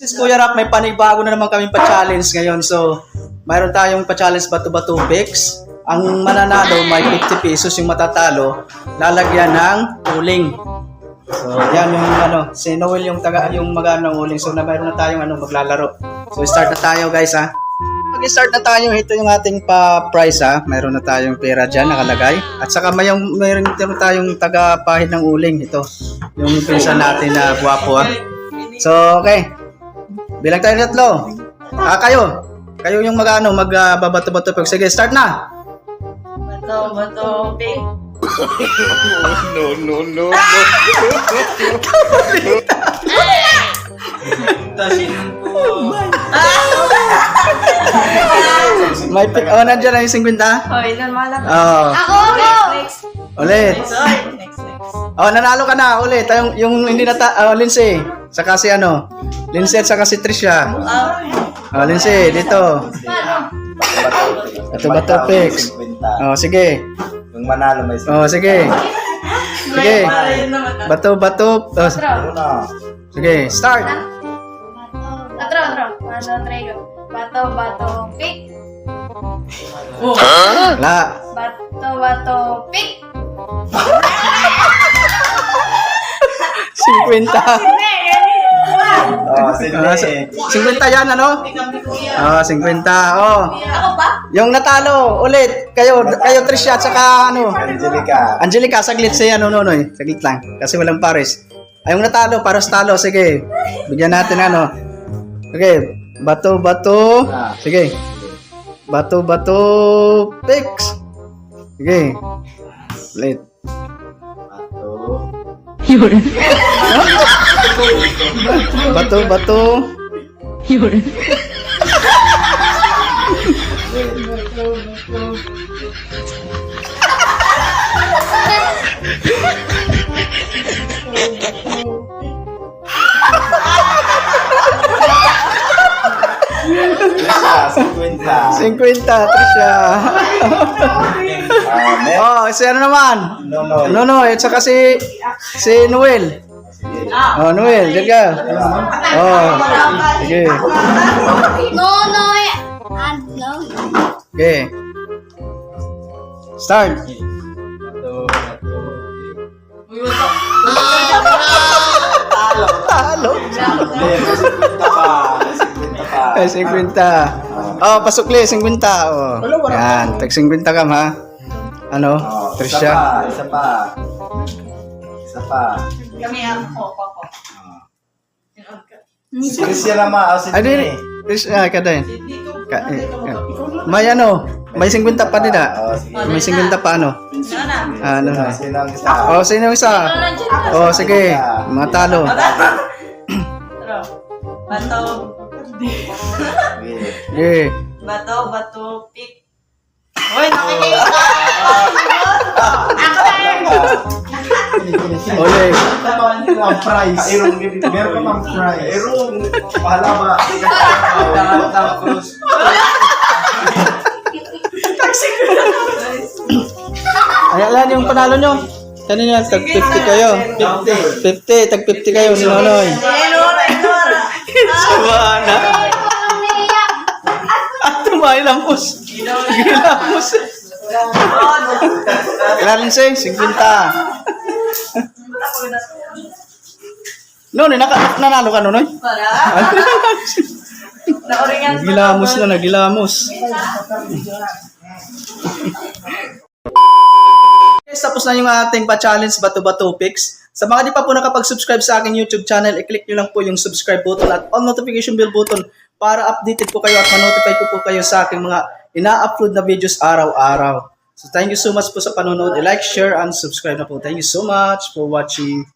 This Kuya Rap, may panibago na naman kami pa-challenge ngayon. So, mayroon tayong pa-challenge bato-bato picks. Ang mananalo may 50 pesos, yung matatalo lalagyan ng uling. So, yan yung si Noel yung magano ng uling. So, mayroon na tayong maglalaro. So, start na tayo guys ha. Mag-start na tayo. Ito yung ating pa-prize ha. Mayroon na tayong pera dyan nakalagay. At saka mayroon tayong taga-pahid ng uling. Ito, yung pinsan natin na guwapo ha. So, okay. Bilang tayo tatlo. Kayo yung magbabato-bato. Sige, start na. Bato, pig. No. May pick. Oh, nandiyan na yung 50. Oh, ilan malaki? Oh. Next. Ulit. Next. Oh, nanalo ka na. Ulit. Yung hindi Lindsay. Saka si Lindsay at saka si Trisha. Oh, Lindsay, dito. Bato picks. Oh, sige. Yung manalo may Oh, sige. Sige. Bato. Oh, sige, start. Otro. Bato, pick. La. Bato, pick. 50. Oh, sige. 50 yan, ano? Oh, 50. Oh. Ako ba? Yung natalo, ulit. Kayo Trisha, at saka Angelica, saglit siya, Nonoy. Saglit lang. Kasi walang pares. Ay, yung natalo, pares talo. Sige. Bigyan natin, Okay. Bato. Sige. Bato, picks. Sige. Ulit. Bato. Trisha, 50. 50, Trisha. Oh, si naman? Nonoy, at saka si Noel. Oh, Noel, diyan ka. Oh, sige. No. Okay. Start. Talo. Ay, 50. Oh, pasukli, 50. Oh. Yan, tag 50 ka ha. Trisha. Isa pa. Kami ang ko. Trisha naman. Si Ay, Trisha, kada yan. May 50 pa din May 50 pa Oh, sino isa? Oh, sige. Mga talo. Bato. Okay. Bato, pick. Hoy, nakikita! Ole. Ang prize. Meron ka pang prize. Pahala ba? Tama, Cruz. Ay, alam yung panalo nyo. Kanina, tag 50 kayo. 50, tag 50 kayo ni Nonoy. Sabana. At tumailamos. Gilamos. Kailangan siya, 50. Nonoy, nanalo ka, Nonoy? Nagilamos. Guys, tapos na yung ating pa-challenge bato-bato picks. Sa mga di pa po nakapag-subscribe sa aking YouTube channel, i-click nyo lang po yung subscribe button at all notification bell button para updated po kayo at ma-notify ko po kayo sa aking mga ina-upload na videos araw-araw. So thank you so much po sa panonood. I-like, share, and subscribe na po. Thank you so much for watching.